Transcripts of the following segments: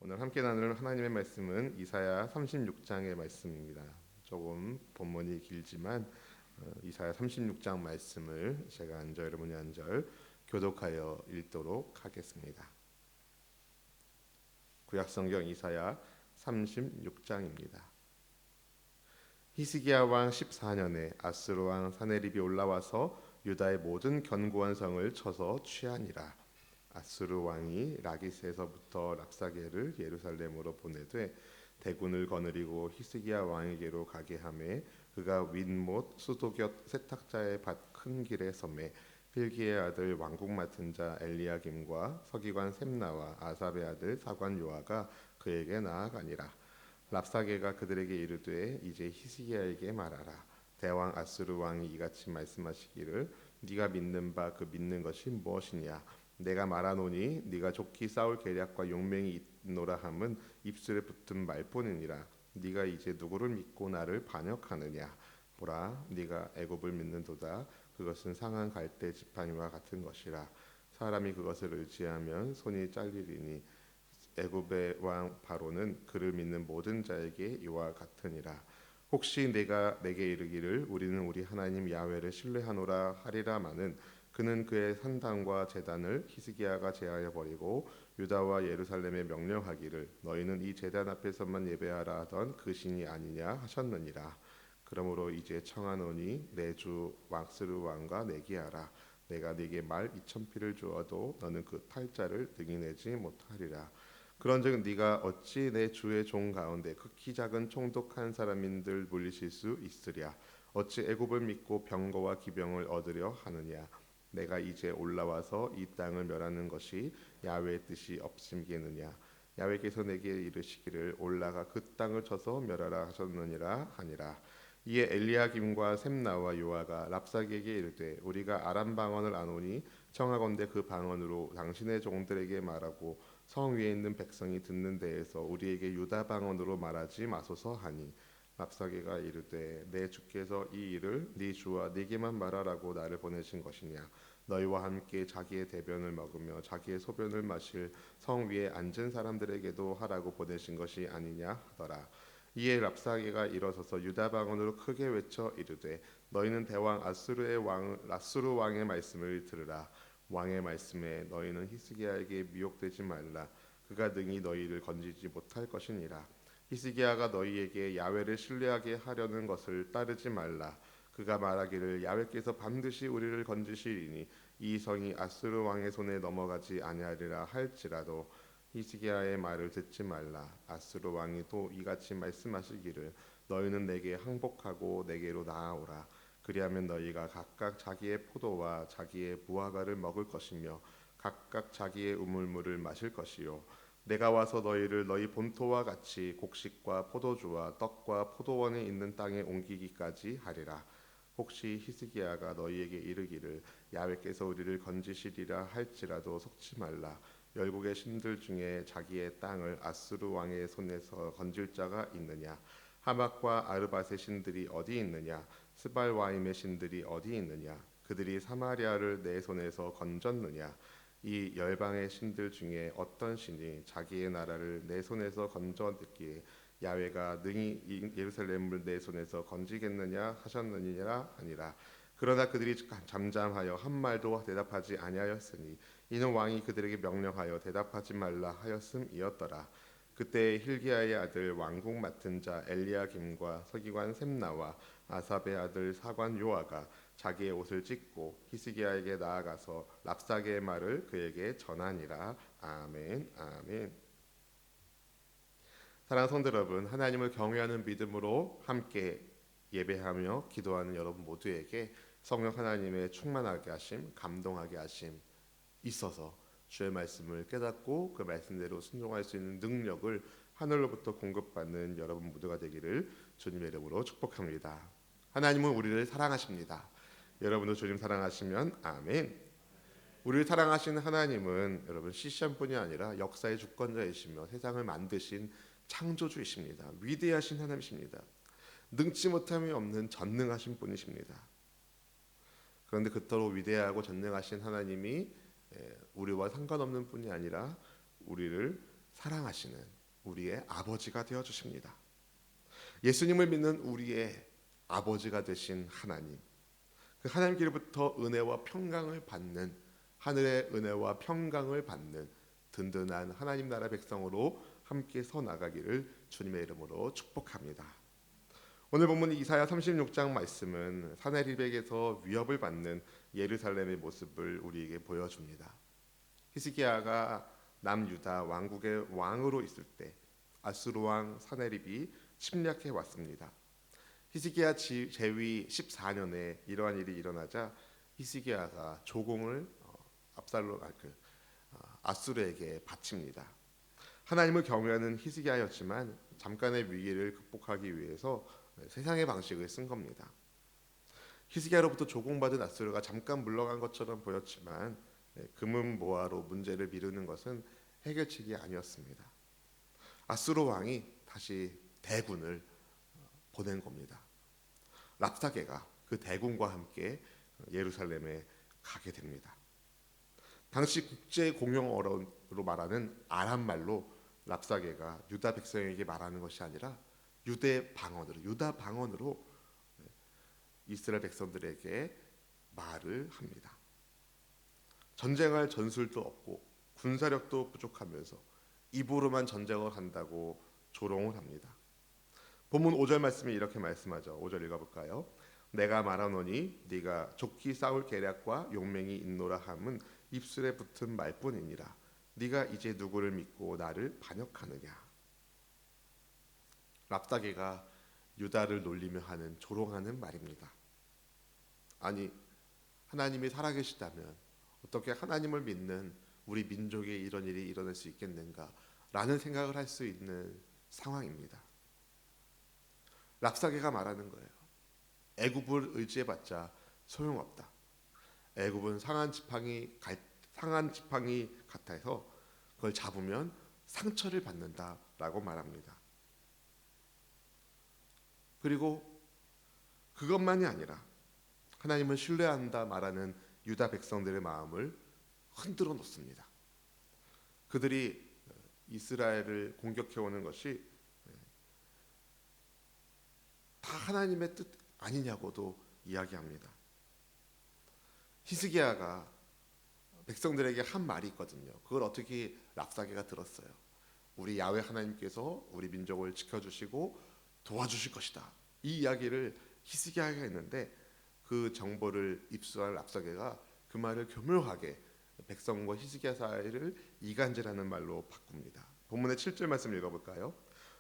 오늘 함께 나눌 하나님의 말씀은 이사야 36장의 말씀입니다. 조금 본문이 길지만 이사야 36장 말씀을 제가 한 절 여러분이 한 절 교독하여 읽도록 하겠습니다. 구약성경 이사야 36장입니다. 히스기야 왕 14년에 아수르 왕 사네립이 올라와서 유다의 모든 견고한 성을 쳐서 취하니라. 아수르 왕이 라기스에서부터 랍사게를 예루살렘으로 보내되 대군을 거느리고 히스기야 왕에게로 가게 하매 그가 윗못 수도곁 세탁자의 밭 큰 길에 섬에 필기의 아들 왕국 맡은 자 엘리야김과 서기관 셈나와 아삽의 아들 사관 요아가 그에게 나아가니라. 랍사게가 그들에게 이르되 이제 히스기야에게 말하라. 대왕 아수르 왕이 이같이 말씀하시기를 네가 믿는 바 그 믿는 것이 무엇이냐. 내가 말하노니 네가 좋게 싸울 계략과 용맹이 있노라 함은 입술에 붙은 말뿐이니라. 네가 이제 누구를 믿고 나를 반역하느냐. 보라, 네가 애굽을 믿는도다. 그것은 상한 갈대 지팡이와 같은 것이라. 사람이 그것을 의지하면 손이 잘리리니 애굽의 왕 바로는 그를 믿는 모든 자에게 이와 같으니라. 혹시 내가 내게 이르기를 우리는 우리 하나님 야훼를 신뢰하노라 하리라마는 그는 그의 산당과 제단을 히스기야가 제하여 버리고 유다와 예루살렘에 명령하기를 너희는 이 제단 앞에서만 예배하라 하던 그 신이 아니냐 하셨느니라. 그러므로 이제 청하노니 내 주 왕스르 왕과 내기하라. 내가 네게 말 2000피를 주어도 너는 그 탈자를 등이내지 못하리라. 그런즉 네가 어찌 내 주의 종 가운데 극히 작은 총독한 사람인들 물리칠 수 있으랴. 어찌 애굽을 믿고 병거와 기병을 얻으려 하느냐. 내가 이제 올라와서 이 땅을 멸하는 것이 야훼의 뜻이 없음이겠느냐. 야훼께서 내게 이르시기를 올라가 그 땅을 쳐서 멸하라 하셨느니라 하니라. 이에 엘리야김과 셈나와 요아가 랍사게에게 이르되 우리가 아람 방언을 아노니 청하건대 그 방언으로 당신의 종들에게 말하고 성 위에 있는 백성이 듣는 데에서 우리에게 유다 방언으로 말하지 마소서 하니 랍사게가 이르되 내 주께서 이 일을 네 주와 네게만 말하라고 나를 보내신 것이냐. 너희와 함께 자기의 대변을 먹으며 자기의 소변을 마실 성 위에 앉은 사람들에게도 하라고 보내신 것이 아니냐 하더라. 이에 랍사게가 일어서서 유다 방언으로 크게 외쳐 이르되 너희는 대왕 아수르 왕의 말씀을 들으라. 왕의 말씀에 너희는 히스기야에게 미혹되지 말라. 그가 능히 너희를 건지지 못할 것이니라. 히스기야가 너희에게 야훼를 신뢰하게 하려는 것을 따르지 말라. 그가 말하기를 야훼께서 반드시 우리를 건지시리니 이 성이 아수르 왕의 손에 넘어가지 아니하리라 할지라도 히스기야의 말을 듣지 말라. 아수르 왕이 또 이같이 말씀하시기를 너희는 내게 항복하고 내게로 나아오라. 그리하면 너희가 각각 자기의 포도와 자기의 무화과를 먹을 것이며 각각 자기의 우물물을 마실 것이요 내가 와서 너희를 너희 본토와 같이 곡식과 포도주와 떡과 포도원이 있는 땅에 옮기기까지 하리라. 혹시 히스기야가 너희에게 이르기를 야훼께서 우리를 건지시리라 할지라도 속지 말라. 열국의 신들 중에 자기의 땅을 아수르 왕의 손에서 건질 자가 있느냐. 하맛과 아르밧의 신들이 어디 있느냐. 스발와임의 신들이 어디 있느냐. 그들이 사마리아를 내 손에서 건졌느냐. 이 열방의 신들 중에 어떤 신이 자기의 나라를 내 손에서 건져듣기에 야훼가 능히 예루살렘을 내 손에서 건지겠느냐 하셨느니라 하니라. 그러나 그들이 잠잠하여 한 말도 대답하지 아니하였으니 이는 왕이 그들에게 명령하여 대답하지 말라 하였음이었더라. 그때 hil기야의 아들 왕국 맡은 자 엘리야김과 서기관 셈나와 아삽의 아들 사관 요아가 자기의 옷을 찢고 히스기야에게 나아가서 랍사게의 말을 그에게 전하니라. 아멘. 아멘. 사랑하는 성도 여러분, 하나님을 경외하는 믿음으로 함께 예배하며 기도하는 여러분 모두에게 성령 하나님의 충만하게 하심, 감동하게 하심 있어서 주의 말씀을 깨닫고 그 말씀대로 순종할 수 있는 능력을 하늘로부터 공급받는 여러분 모두가 되기를 주님의 이름으로 축복합니다. 하나님은 우리를 사랑하십니다. 여러분도 주님 사랑하시면 아멘. 우리를 사랑하시는 하나님은 여러분 시시한뿐이 아니라 역사의 주권자이시며 세상을 만드신 창조주이십니다. 위대하신 하나님이십니다. 능치 못함이 없는 전능하신 분이십니다. 그런데 그토록 위대하고 전능하신 하나님이 우리와 상관없는 뿐이 아니라 우리를 사랑하시는 우리의 아버지가 되어 주십니다. 예수님을 믿는 우리의 아버지가 되신 하나님, 그 하나님께로부터 은혜와 평강을 받는, 하늘의 은혜와 평강을 받는 든든한 하나님 나라 백성으로 함께 서 나가기를 주님의 이름으로 축복합니다. 오늘 본문 이사야 36장 말씀은 사내립에게서 위협을 받는 예루살렘의 모습을 우리에게 보여줍니다. 히스기야가 남유다 왕국의 왕으로 있을 때 아수르 왕 사내립이 침략해 왔습니다. 히스기야 제위 14년에 이러한 일이 일어나자 히스기야가 조공을 아수르에게 바칩니다. 하나님을 경외하는 히스기야였지만 잠깐의 위기를 극복하기 위해서 세상의 방식을 쓴 겁니다. 히스기야로부터 조공받은 아수르가 잠깐 물러간 것처럼 보였지만 금은보화로 문제를 미루는 것은 해결책이 아니었습니다. 아수르 왕이 다시 대군을 보낸 겁니다. 랍사게가 그 대군과 함께 예루살렘에 가게 됩니다. 당시 국제 공용어로 말하는 아람 말로 랍사게가 유다 백성에게 말하는 것이 아니라 유다 방언으로 이스라엘 백성들에게 말을 합니다. 전쟁할 전술도 없고 군사력도 부족하면서 입으로만 전쟁을 한다고 조롱을 합니다. 본문 5절 말씀이 이렇게 말씀하죠. 5절 읽어볼까요? 내가 말하노니 네가 좋기 싸울 계략과 용맹이 있노라 함은 입술에 붙은 말뿐이니라. 네가 이제 누구를 믿고 나를 반역하느냐. 랍사게가 유다를 놀리며 하는 조롱하는 말입니다. 아니, 하나님이 살아계시다면 어떻게 하나님을 믿는 우리 민족에 이런 일이 일어날 수 있겠는가 라는 생각을 할 수 있는 상황입니다. 랍사게가 말하는 거예요. 애굽을 의지해봤자 소용없다. 애굽은 상한 지팡이 같아서 그걸 잡으면 상처를 받는다라고 말합니다. 그리고 그것만이 아니라 하나님을 신뢰한다 말하는 유다 백성들의 마음을 흔들어 놓습니다. 그들이 이스라엘을 공격해오는 것이 다 하나님의 뜻 아니냐고도 이야기합니다. 히스기야가 백성들에게 한 말이 있거든요. 그걸 어떻게 랍사게가 들었어요. 우리 야훼 하나님께서 우리 민족을 지켜주시고 도와주실 것이다. 이 이야기를 히스기야가 했는데 그 정보를 입수한 랍사게가 그 말을 교묘하게 백성과 히스기야 사이를 이간질하는 말로 바꿉니다. 본문의 7절 말씀 읽어볼까요?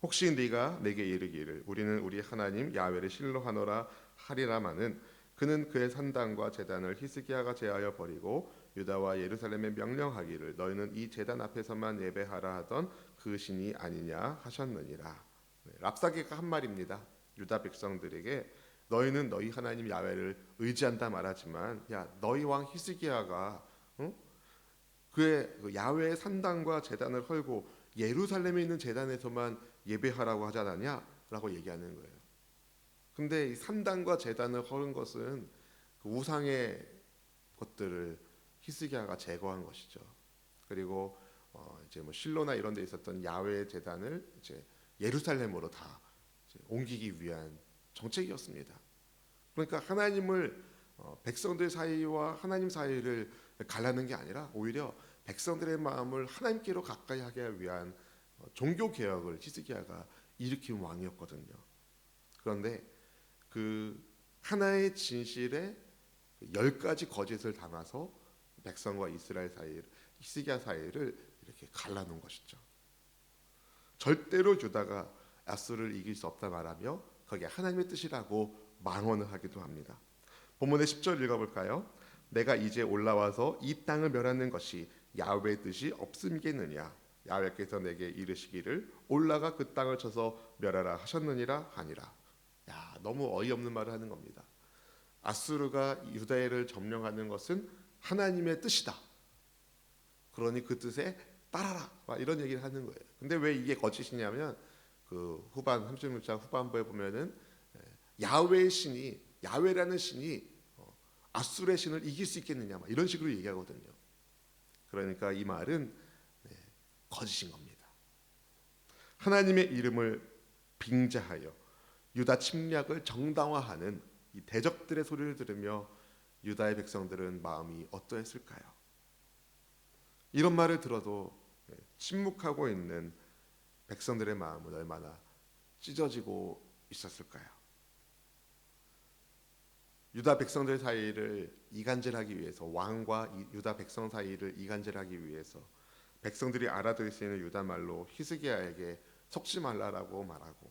혹시 네가 내게 이르기를 우리는 우리 하나님 야훼를 신뢰하노라 하리라마는 그는 그의 산당과 제단을 히스기야가 제하여 버리고 유다와 예루살렘에 명령하기를 너희는 이 제단 앞에서만 예배하라 하던 그 신이 아니냐 하셨느니라. 랍사게가 한 말입니다. 유다 백성들에게 너희는 너희 하나님 야훼를 의지한다 말하지만 야 너희 왕 히스기야가 그의 야훼의 산당과 제단을 헐고 예루살렘에 있는 제단에서만 예배하라고 하지 않았냐? 라고 얘기하는 거예요. 근데 이 산당과 제단을 헐은 것은 그 우상의 것들을 히스기야가 제거한 것이죠. 그리고 이제 실로나 이런 데 있었던 야훼 제단을 이제 예루살렘으로 다 이제 옮기기 위한 정책이었습니다. 그러니까 하나님을 백성들 사이와 하나님 사이를 갈라는 게 아니라 오히려 백성들의 마음을 하나님께로 가까이 하기 위한 종교 개혁을 히스기야가 일으킨 왕이었거든요. 그런데 그 하나의 진실에 10가지 거짓을 담아서 백성과 이스라엘 사이를 히스기야 사이를 이렇게 갈라놓은 것이죠. 절대로 유다가 아수르를 이길 수 없다 말하며 거기에 하나님의 뜻이라고 망언을 하기도 합니다. 본문의 10절 읽어볼까요? 내가 이제 올라와서 이 땅을 멸하는 것이 야훼의 뜻이 없음이겠느냐. 야훼께서 내게 이르시기를 올라가 그 땅을 쳐서 멸하라 하셨느니라 하니라. 야, 너무 어이없는 말을 하는 겁니다. 아수르가 유다를 점령하는 것은 하나님의 뜻이다. 그러니 그 뜻에 따라라. 이런 얘기를 하는 거예요. 근데 왜 이게 거짓이냐면 그 후반 36장 후반부에 보면은 야훼의 신이 야훼라는 신이 아수르의 신을 이길 수 있겠느냐 이런 식으로 얘기하거든요. 그러니까 이 말은 거짓인 겁니다. 하나님의 이름을 빙자하여 유다 침략을 정당화하는 이 대적들의 소리를 들으며 유다의 백성들은 마음이 어떠했을까요? 이런 말을 들어도 침묵하고 있는 백성들의 마음은 얼마나 찢어지고 있었을까요? 유다 백성들 사이를 이간질하기 위해서, 왕과 유다 백성 사이를 이간질하기 위해서 백성들이 알아들을 수 있는 유다 말로 히스기야에게 속지 말라라고 말하고,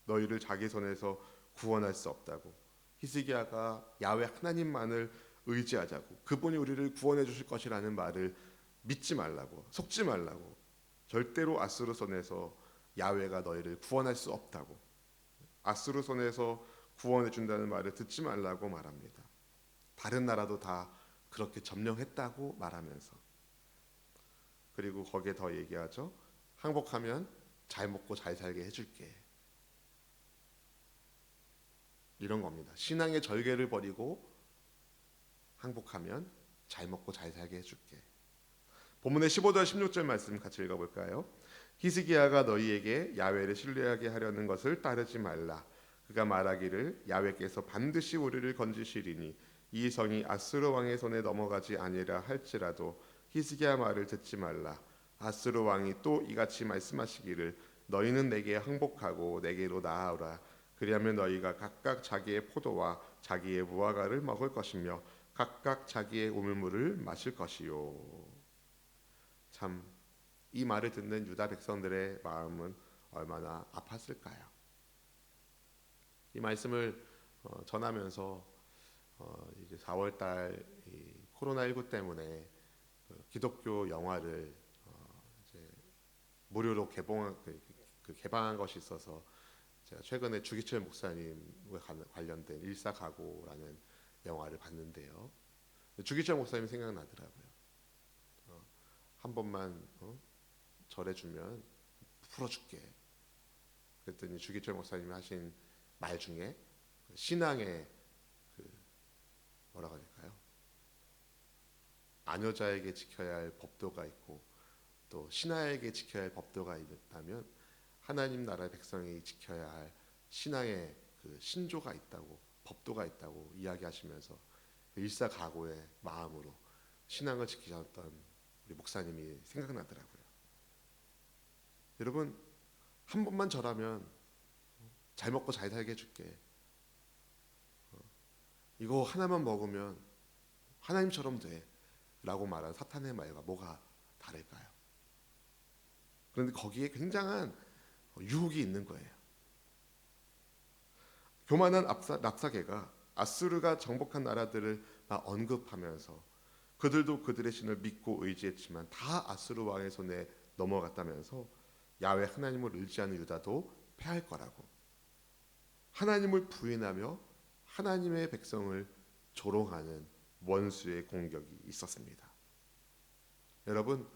너희를 자기 손에서 구원할 수 없다고, 히스기야가 야훼 하나님만을 의지하자고, 그분이 우리를 구원해 주실 것이라는 말을 믿지 말라고, 속지 말라고, 절대로 아수르 손에서 야훼가 너희를 구원할 수 없다고, 아수르 손에서 구원해 준다는 말을 듣지 말라고 말합니다. 다른 나라도 다 그렇게 점령했다고 말하면서, 그리고 거기에 더 얘기하죠. 항복하면 잘 먹고 잘 살게 해줄게. 이런 겁니다. 신앙의 절개를 버리고 항복하면 잘 먹고 잘 살게 해줄게. 본문의 15절 16절 말씀 같이 읽어볼까요? 히스기야가 너희에게 야훼를 신뢰하게 하려는 것을 따르지 말라. 그가 말하기를 야훼께서 반드시 우리를 건지시리니 이 성이 아수르 왕의 손에 넘어가지 아니라 할지라도 히스기야 말을 듣지 말라. 아수르 왕이 또 이같이 말씀하시기를 너희는 내게 항복하고 내게로 나아오라. 그리하면 너희가 각각 자기의 포도와 자기의 무화과를 먹을 것이며 각각 자기의 우물물을 마실 것이요. 참, 이 말을 듣는 유다 백성들의 마음은 얼마나 아팠을까요? 이 말씀을 전하면서 이제 4월달 코로나19 때문에 기독교 영화를 이제 무료로 개방한 것이 있어서 제가 최근에 주기철 목사님과 관련된 일사각오라는 영화를 봤는데요. 주기철 목사님 생각나더라고요. 한 번만 절해주면 풀어줄게. 그랬더니 주기철 목사님이 하신 말 중에 신앙의 뭐라고 할까요? 아녀자에게 지켜야 할 법도가 있고 또 신하에게 지켜야 할 법도가 있다면 하나님 나라의 백성이 지켜야 할 신앙의 신조가 있다고, 법도가 있다고 이야기하시면서 일사각오의 마음으로 신앙을 지키셨던 우리 목사님이 생각나더라고요. 여러분, 한 번만 절하면 잘 먹고 잘 살게 해줄게. 이거 하나만 먹으면 하나님처럼 돼 라고 말한 사탄의 말과 뭐가 다를까요? 그런데 거기에 굉장한 유혹이 있는 거예요. 교만한 랍사게가 아수르가 정복한 나라들을 언급하면서 그들도 그들의 신을 믿고 의지했지만 다 아수르 왕의 손에 넘어갔다면서 야훼 하나님을 의지하는 유다도 패할 거라고, 하나님을 부인하며 하나님의 백성을 조롱하는 원수의 공격이 있었습니다. 여러분,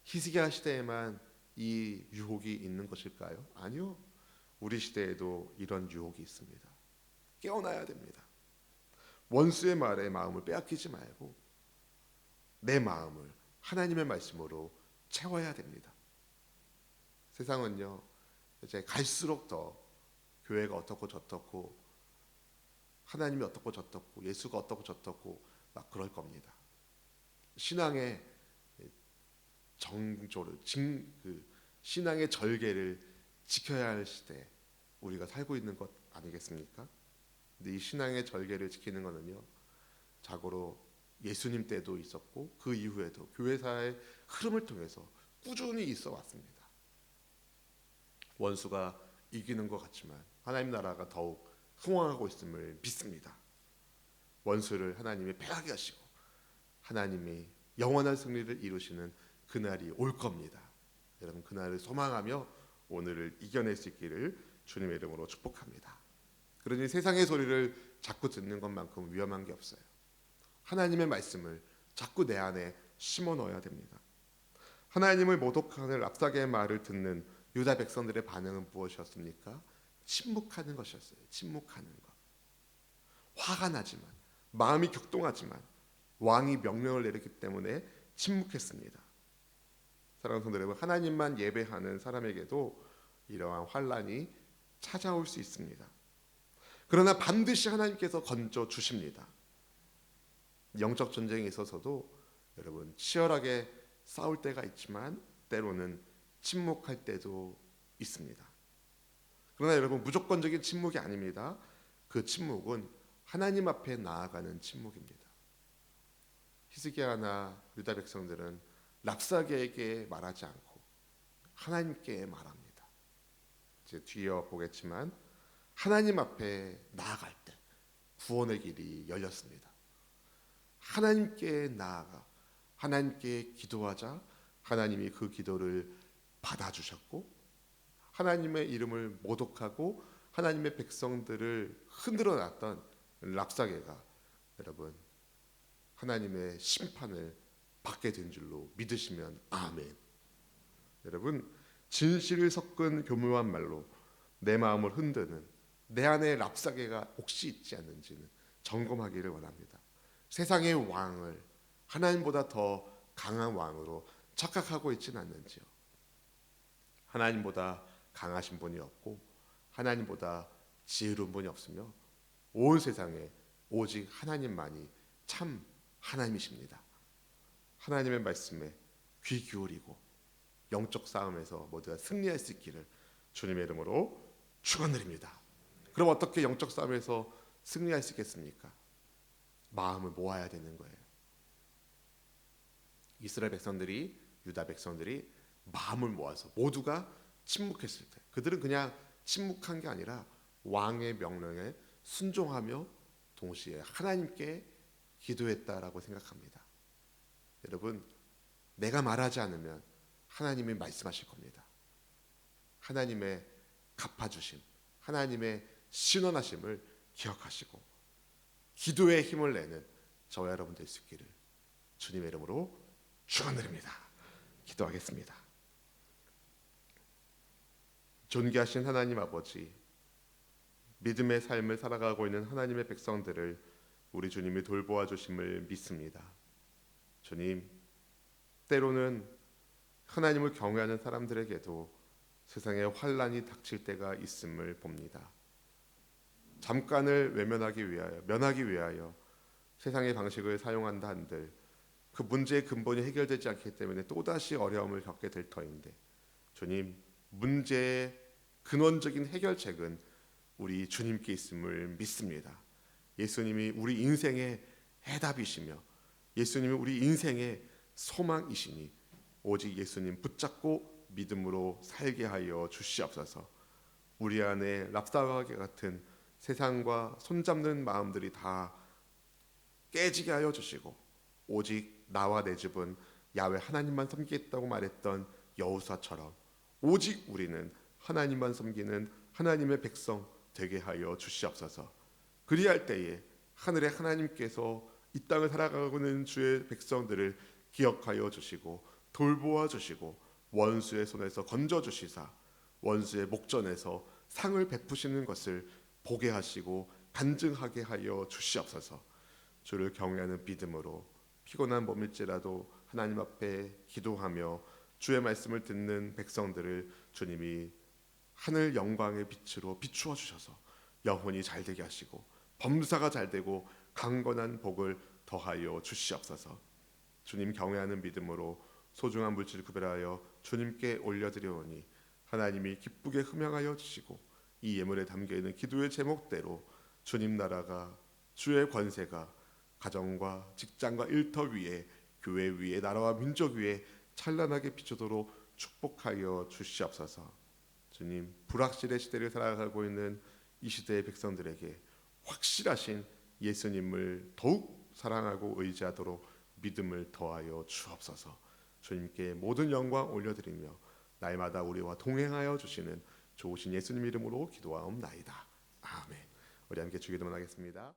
히스기야 시대에만 이 유혹이 있는 것일까요? 아니요. 우리 시대에도 이런 유혹이 있습니다. 깨어나야 됩니다. 원수의 말에 마음을 빼앗기지 말고 내 마음을 하나님의 말씀으로 채워야 됩니다. 세상은요, 이제 갈수록 더 교회가 어떻고 저떻고 하나님이 어떻고 저떻고 예수가 어떻고 저떻고 막 그럴 겁니다. 신앙의 정조를 신앙의 절개를 지켜야 할 시대에 우리가 살고 있는 것 아니겠습니까? 근데 이 신앙의 절개를 지키는 것은요, 자고로 예수님 때도 있었고 그 이후에도 교회사의 흐름을 통해서 꾸준히 있어 왔습니다. 원수가 이기는 것 같지만 하나님 나라가 더욱 흥왕하고 있음을 믿습니다. 원수를 하나님이 패하게 하시고 하나님이 영원한 승리를 이루시는 그날이 올 겁니다. 여러분, 그날을 소망하며 오늘을 이겨낼 수 있기를 주님의 이름으로 축복합니다. 그러니 세상의 소리를 자꾸 듣는 것만큼 위험한 게 없어요. 하나님의 말씀을 자꾸 내 안에 심어 넣어야 됩니다. 하나님을 모독하는 랍사게의 말을 듣는 유다 백성들의 반응은 무엇이었습니까? 침묵하는 것이었어요. 침묵하는 것. 화가 나지만, 마음이 격동하지만 왕이 명령을 내렸기 때문에 침묵했습니다. 사랑하는 성도 여러분, 하나님만 예배하는 사람에게도 이러한 환란이 찾아올 수 있습니다. 그러나 반드시 하나님께서 건져 주십니다. 영적 전쟁에 있어서도 여러분 치열하게 싸울 때가 있지만 때로는 침묵할 때도 있습니다. 그러나 여러분 무조건적인 침묵이 아닙니다. 그 침묵은 하나님 앞에 나아가는 침묵입니다. 히스기야나 유다 백성들은 랍사게에게 말하지 않고 하나님께 말합니다. 이제 뒤에 보겠지만 하나님 앞에 나아갈 때 구원의 길이 열렸습니다. 하나님께 나아가 하나님께 기도하자 하나님이 그 기도를 받아주셨고 하나님의 이름을 모독하고 하나님의 백성들을 흔들어 놨던 랍사게가 여러분 하나님의 심판을 받게 된 줄로 믿으시면 아멘. 여러분 진실을 섞은 교묘한 말로 내 마음을 흔드는 내 안에 랍사게가 혹시 있지 않는지는 점검하기를 원합니다. 세상의 왕을 하나님보다 더 강한 왕으로 착각하고 있지는 않는지요. 하나님보다 강하신 분이 없고 하나님보다 지혜로운 분이 없으며 온 세상에 오직 하나님만이 참 하나님이십니다. 하나님의 말씀에 귀 기울이고 영적 싸움에서 모두가 승리할 수 있기를 주님의 이름으로 축원드립니다. 그럼 어떻게 영적 싸움에서 승리할 수 있겠습니까? 마음을 모아야 되는 거예요. 이스라엘 백성들이 유다 백성들이 마음을 모아서 모두가 침묵했을 때 그들은 그냥 침묵한 게 아니라 왕의 명령에 순종하며 동시에 하나님께 기도했다라고 생각합니다. 여러분 내가 말하지 않으면 하나님이 말씀하실 겁니다. 하나님의 갚아주심 하나님의 신원하심을 기억하시고 기도의 힘을 내는 저와 여러분 될 수 있기를 주님의 이름으로 축원드립니다. 기도하겠습니다. 존귀하신 하나님 아버지, 믿음의 삶을 살아가고 있는 하나님의 백성들을 우리 주님이 돌보아 주심을 믿습니다. 주님, 때로는 하나님을 경외하는 사람들에게도 세상에 환란이 닥칠 때가 있음을 봅니다. 잠깐을 면하기 위하여 세상의 방식을 사용한다 한들 그 문제의 근본이 해결되지 않기 때문에 또다시 어려움을 겪게 될 터인데 주님, 문제의 근원적인 해결책은 우리 주님께 있음을 믿습니다. 예수님이 우리 인생의 해답이시며 예수님이 우리 인생의 소망이시니 오직 예수님 붙잡고 믿음으로 살게 하여 주시옵소서. 우리 안에 랍사게 같은 세상과 손잡는 마음들이 다 깨지게 하여 주시고 오직 나와 내 집은 야훼 하나님만 섬기겠다고 말했던 여호수아처럼 오직 우리는 하나님만 섬기는 하나님의 백성 되게 하여 주시옵소서. 그리할 때에 하늘의 하나님께서 이 땅을 살아가고 있는 주의 백성들을 기억하여 주시고 돌보아 주시고 원수의 손에서 건져 주시사 원수의 목전에서 상을 베푸시는 것을 보게 하시고 간증하게 하여 주시옵소서. 주를 경외하는 믿음으로 피곤한 몸일지라도 하나님 앞에 기도하며 주의 말씀을 듣는 백성들을 주님이 하늘 영광의 빛으로 비추어 주셔서 영혼이 잘되게 하시고 범사가 잘되고 강건한 복을 더하여 주시옵소서. 주님 경외하는 믿음으로 소중한 물질을 구별하여 주님께 올려드려오니 하나님이 기쁘게 흠양하여 주시고 이 예물에 담겨있는 기도의 제목대로 주님 나라가 주의 권세가 가정과 직장과 일터 위에 교회 위에 나라와 민족 위에 찬란하게 비추도록 축복하여 주시옵소서. 주님 불확실의 시대를 살아가고 있는 이 시대의 백성들에게 확실하신 예수님을 더욱 사랑하고 의지하도록 믿음을 더하여 주옵소서. 주님께 모든 영광 올려드리며 날마다 우리와 동행하여 주시는 좋으신 예수님 이름으로 기도하옵나이다. 아멘. 우리 함께 주기도문 하겠습니다.